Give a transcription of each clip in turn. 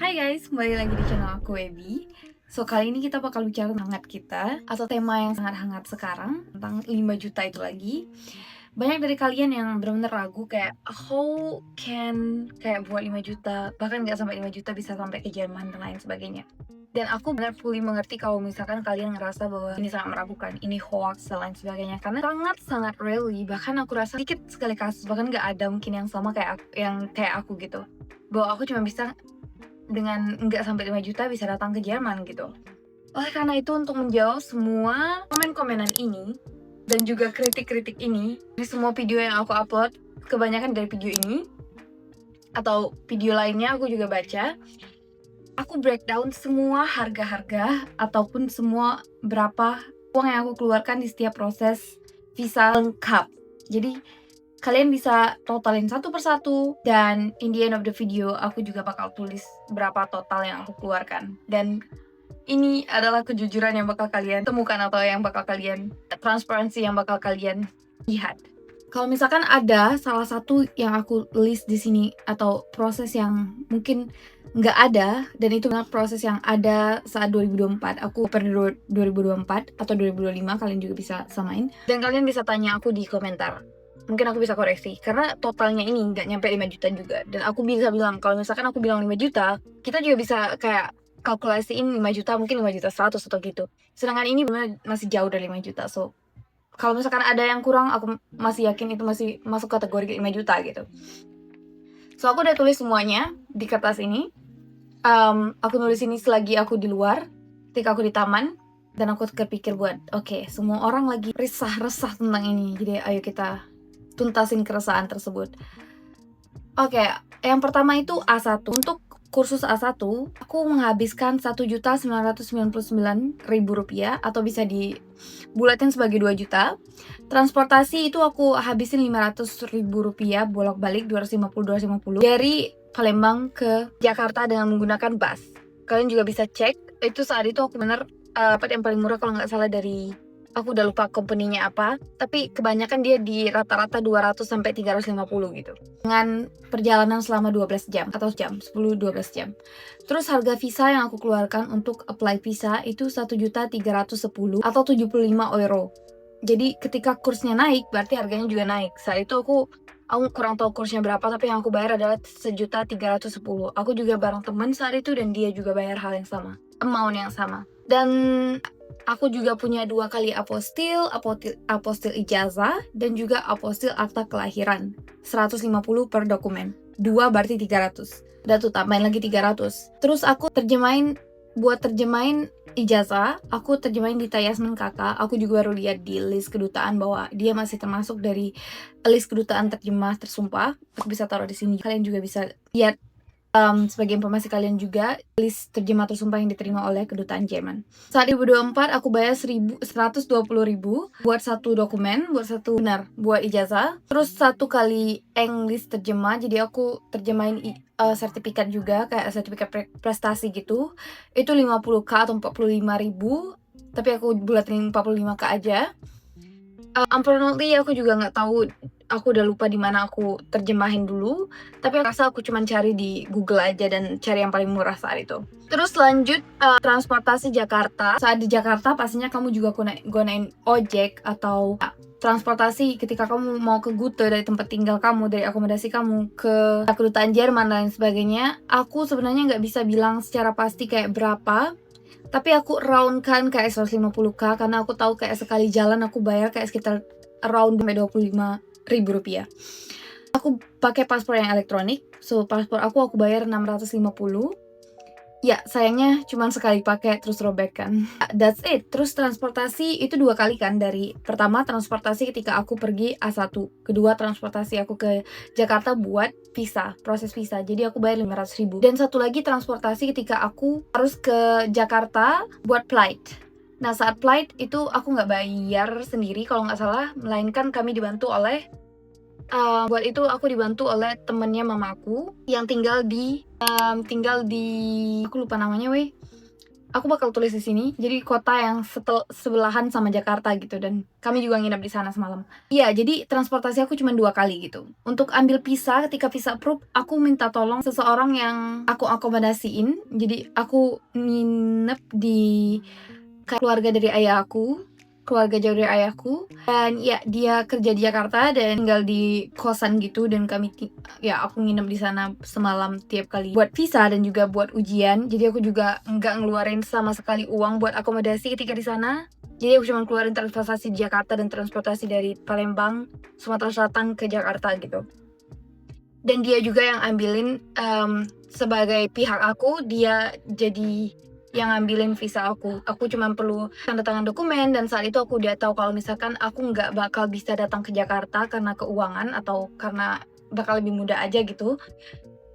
Hai guys, kembali lagi di channel aku Ebi. So kali ini kita bakal bicara tentang hangat kita atau tema yang sangat hangat sekarang tentang 5 juta itu lagi. Banyak dari kalian yang benar-benar ragu kayak how can kayak buat 5 juta, bahkan nggak sampai 5 juta bisa sampai ke Jerman dan lain sebagainya. Dan aku benar fully mengerti kalau misalkan kalian ngerasa bahwa ini sangat meragukan, ini hoax dan lain sebagainya, karena sangat really, bahkan aku rasa sedikit sekali kasus, bahkan nggak ada mungkin yang sama kayak aku gitu, bahwa aku cuma bisa dengan nggak sampai 5 juta bisa datang ke Jerman gitu. Oleh karena itu, untuk menjawab semua komen-komenan ini dan juga kritik-kritik ini di semua video yang aku upload, kebanyakan dari video ini atau video lainnya aku juga baca, aku breakdown semua harga-harga ataupun semua berapa uang yang aku keluarkan di setiap proses visa lengkap. Jadi kalian bisa totalin satu persatu, dan in the end of the video aku juga bakal tulis berapa total yang aku keluarkan. Dan ini adalah kejujuran yang bakal kalian temukan atau yang bakal kalian transparansi yang bakal kalian lihat. Kalau misalkan ada salah satu yang aku list di sini atau proses yang mungkin nggak ada, dan itu benar proses yang ada saat 2024, aku per 2024 atau 2025, kalian juga bisa samain dan kalian bisa tanya aku di komentar. Mungkin aku bisa koreksi, karena totalnya ini nggak nyampe 5 juta juga. Dan aku bisa bilang, kalau misalkan aku bilang 5 juta, kita juga bisa kayak kalkulasiin 5 juta, mungkin 5 juta 100 atau gitu. Sedangkan ini benar masih jauh dari 5 juta. So, kalau misalkan ada yang kurang, aku masih yakin itu masih masuk kategori 5 juta gitu. So, aku udah tulis semuanya di kertas ini. Aku nulis ini selagi aku di luar, ketika aku di taman, dan aku terpikir buat, oke, semua orang lagi resah tentang ini. Jadi ayo kita tuntasin keresahan tersebut. Oke, yang pertama itu A1. Untuk kursus A1, aku menghabiskan Rp1.999.000 atau bisa dibulatin sebagai 2 juta. Transportasi itu aku habisin Rp500.000 bolak-balik 250 dari Palembang ke Jakarta dengan menggunakan bus. Kalian juga bisa cek, itu saat itu aku bener dapat yang paling murah kalau nggak salah dari, aku udah lupa company-nya apa, tapi kebanyakan dia di rata-rata 200 sampai 350 gitu. Dengan perjalanan selama 12 jam atau 10-12 jam. Terus harga visa yang aku keluarkan untuk apply visa itu 1.310 atau 75 euro. Jadi ketika kursnya naik, berarti harganya juga naik. Saat itu aku kurang tahu kursnya berapa, tapi yang aku bayar adalah 1.310. Aku juga bareng teman saat itu dan dia juga bayar hal yang sama, amount yang sama. Dan aku juga punya 2 kali apostil ijazah dan juga apostil akta kelahiran. 150 per dokumen. 2 berarti 300. Udah tuh tambahin lagi 300. Terus aku buat terjemahin ijazah, aku terjemahin di Yasmin kakak. Aku juga baru lihat di list kedutaan bahwa dia masih termasuk dari list kedutaan terjemah tersumpah. Aku bisa taruh di sini. Kalian juga bisa lihat sebagai informasi kalian juga, list terjemah tersumpah yang diterima oleh kedutaan Jerman. Saat 2024 aku bayar 120.000 buat satu dokumen, buat ijazah. Terus 1 kali English terjemah, jadi aku terjemahin sertifikat juga, kayak sertifikat prestasi gitu. Itu 50k atau 45.000, tapi aku bulatin 45k aja. Unfortunately aku juga nggak tahu, aku udah lupa di mana aku terjemahin dulu, tapi aku rasa aku cuman cari di Google aja dan cari yang paling murah saat itu. Terus lanjut, transportasi Jakarta. Saat di Jakarta pastinya kamu juga gunain ojek atau transportasi ketika kamu mau ke Gute dari tempat tinggal kamu, dari akomodasi kamu ke kedutaan Jerman dan lain sebagainya. Aku sebenarnya nggak bisa bilang secara pasti kayak berapa, tapi aku roundkan kayak 150k, karena aku tahu kayak sekali jalan aku bayar kayak sekitar around 25.000 rupiah. Aku pakai paspor yang elektronik, so paspor aku bayar 650. Ya, sayangnya cuma sekali pakai terus robek kan. That's it. Terus transportasi itu 2 kali kan, dari pertama transportasi ketika aku pergi A1, kedua transportasi aku ke Jakarta buat visa, proses visa. Jadi aku bayar 500.000. Dan satu lagi transportasi ketika aku harus ke Jakarta buat flight. Nah, saat flight itu aku nggak bayar sendiri kalau nggak salah, melainkan kami dibantu oleh buat itu aku dibantu oleh temennya mamaku yang tinggal di aku lupa namanya aku bakal tulis di sini. Jadi kota yang sebelahan sama Jakarta gitu, dan kami juga nginep di sana semalam. Iya, jadi transportasi aku cuma 2 kali gitu. Untuk ambil visa, ketika visa approve, aku minta tolong seseorang yang aku akomodasiin. Jadi aku nginep di keluarga dari ayahku, keluarga jauh dari ayahku, dan ya dia kerja di Jakarta dan tinggal di kosan gitu, dan ya aku nginep di sana semalam tiap kali buat visa dan juga buat ujian. Jadi aku juga nggak ngeluarin sama sekali uang buat akomodasi ketika di sana. Jadi aku cuma keluarin transportasi di Jakarta dan transportasi dari Palembang, Sumatera Selatan ke Jakarta gitu. Dan dia juga yang ambilin sebagai pihak aku, dia jadi yang ngambilin visa aku. Aku cuma perlu tanda tangan dokumen, dan saat itu aku udah tahu kalau misalkan aku nggak bakal bisa datang ke Jakarta karena keuangan atau karena bakal lebih mudah aja gitu.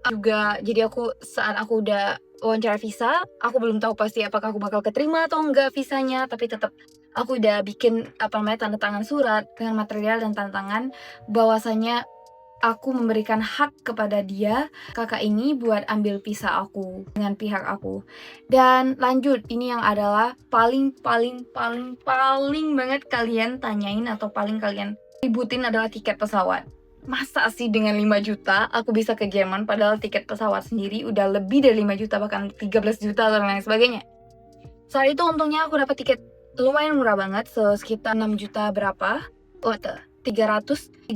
Juga jadi saat aku udah wawancara visa, aku belum tahu pasti apakah aku bakal keterima atau enggak visanya, tapi tetap aku udah bikin tanda tangan surat dengan material dan tanda tangan bahwasanya aku memberikan hak kepada dia, kakak ini, buat ambil visa aku dengan pihak aku. Dan lanjut, ini yang adalah paling banget kalian tanyain atau paling kalian ributin adalah tiket pesawat. Masa sih dengan 5 juta aku bisa ke Jerman, padahal tiket pesawat sendiri udah lebih dari 5 juta, bahkan 13 juta dan lain sebagainya. Saat itu untungnya aku dapat tiket lumayan murah banget, sekitar 6 juta berapa? 336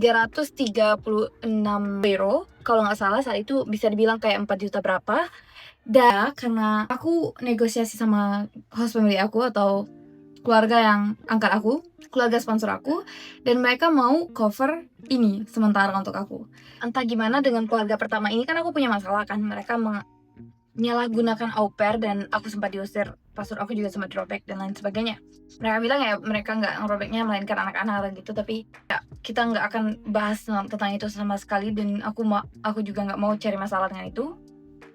euro kalau nggak salah. Saat itu bisa dibilang kayak 4 juta berapa. Dan karena aku negosiasi sama host family aku atau keluarga yang angkat aku, keluarga sponsor aku, dan mereka mau cover ini sementara untuk aku. Entah gimana dengan keluarga pertama ini, kan aku punya masalah kan, mereka menyalahgunakan au pair dan aku sempat diusir, password aku juga sempat dirobek dan lain sebagainya. Mereka bilang ya mereka nggak ngerobeknya melainkan anak-anak dan gitu, tapi ya kita nggak akan bahas tentang itu sama sekali, dan aku juga nggak mau cari masalah dengan itu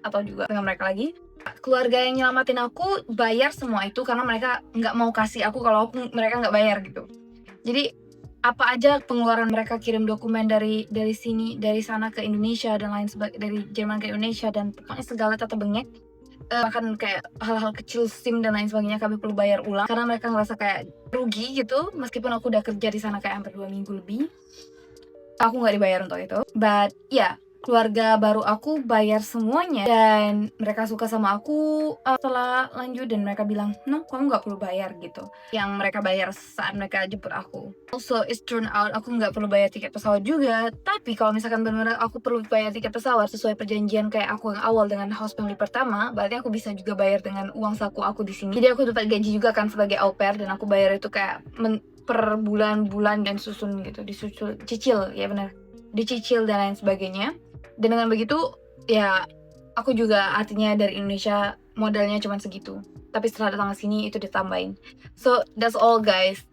atau juga dengan mereka lagi. Keluarga yang nyelamatin aku bayar semua itu karena mereka nggak mau kasih aku kalau mereka nggak bayar gitu. Jadi apa aja pengeluaran mereka, kirim dokumen dari sini, dari sana ke Indonesia dan lain sebagainya, dari Jerman ke Indonesia, dan pokoknya segala tata bengek, bahkan kayak hal-hal kecil SIM dan lain sebagainya kami perlu bayar ulang karena mereka ngerasa kayak rugi gitu, meskipun aku udah kerja di sana kayak hampir 2 minggu lebih. Aku nggak dibayar untuk itu, but ya, keluarga baru aku bayar semuanya dan mereka suka sama aku setelah lanjut, dan mereka bilang, "No, kamu nggak perlu bayar," gitu. Yang mereka bayar saat mereka jemput aku. Also, it's turned out aku nggak perlu bayar tiket pesawat juga, tapi kalau misalkan benar-benar aku perlu bayar tiket pesawat sesuai perjanjian kayak aku yang awal dengan host family pertama, berarti aku bisa juga bayar dengan uang saku aku di sini. Jadi aku dapat gaji juga kan sebagai au pair, dan aku bayar itu kayak per bulan-bulan dan susun gitu, cicil, ya benar, dicicil dan lain sebagainya. Dan dengan begitu ya aku juga artinya dari Indonesia modalnya cuma segitu, tapi setelah datang ke sini itu ditambahin. So that's all guys,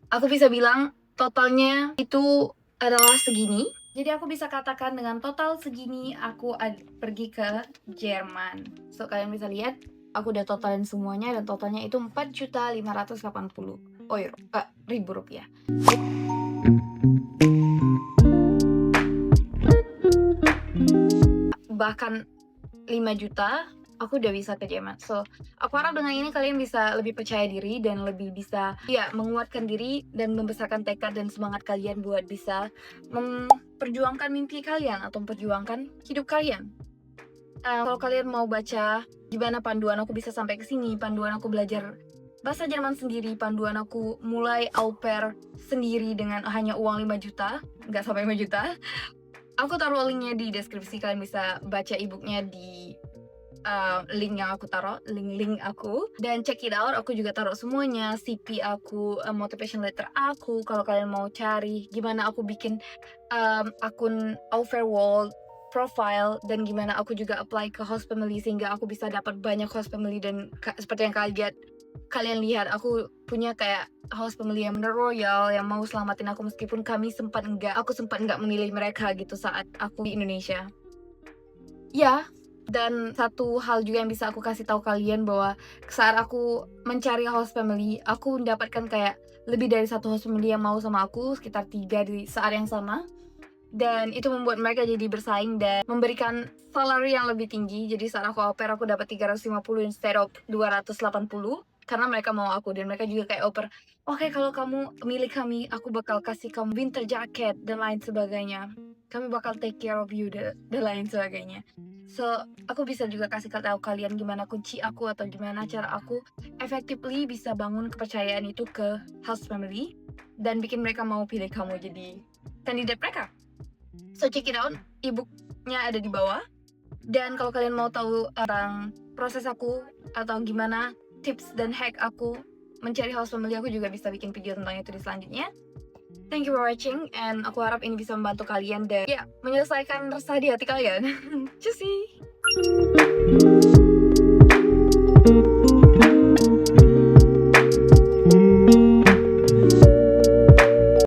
aku bisa bilang totalnya itu adalah segini. Jadi aku bisa katakan dengan total segini aku pergi ke Jerman. So kalian bisa lihat aku udah totalin semuanya, dan totalnya itu 4.580 ribu rupiah. Bahkan 5 juta aku udah bisa ke Jerman. So aku harap dengan ini kalian bisa lebih percaya diri dan lebih bisa menguatkan diri dan membesarkan tekad dan semangat kalian buat bisa memperjuangkan mimpi kalian atau memperjuangkan hidup kalian. Kalau kalian mau baca gimana panduan aku bisa sampai ke sini, panduan aku belajar bahasa Jerman sendiri, panduan aku mulai au pair sendiri dengan hanya uang 5 juta, nggak sampai 5 juta. Aku taruh linknya di deskripsi, kalian bisa baca ebooknya di link yang aku taruh, link aku, dan check it out. Aku juga taruh semuanya, CV aku, motivation letter aku, kalau kalian mau cari gimana aku bikin akun au pair world profile, dan gimana aku juga apply ke host family sehingga aku bisa dapat banyak host family. Dan seperti yang kalian lihat aku punya kayak host family yang bener royal, yang mau selamatin aku meskipun aku sempat nggak memilih mereka gitu saat aku di Indonesia. Ya, dan satu hal juga yang bisa aku kasih tahu kalian bahwa saat aku mencari host family, aku mendapatkan kayak lebih dari satu host family yang mau sama aku, sekitar 3 di saat yang sama. dan itu membuat mereka jadi bersaing dan memberikan salary yang lebih tinggi. Jadi saat aku au pair aku dapat 350 instead of 280 karena mereka mau aku, dan mereka juga kayak oper, oke kalau kamu milik kami, aku bakal kasih kamu winter jacket dan lain sebagainya, kami bakal take care of you dan lain sebagainya. So aku bisa juga kasih tahu kalian gimana kunci aku atau gimana cara aku effectively bisa bangun kepercayaan itu ke host family dan bikin mereka mau pilih kamu jadi kandidat mereka. So check it out, ebooknya ada di bawah. Dan kalau kalian mau tahu tentang proses aku atau gimana tips dan hack aku mencari host family, aku juga bisa bikin video tentang itu di selanjutnya. Thank you for watching, and aku harap ini bisa membantu kalian dan ya menyelesaikan resah di hati kalian. Cusi.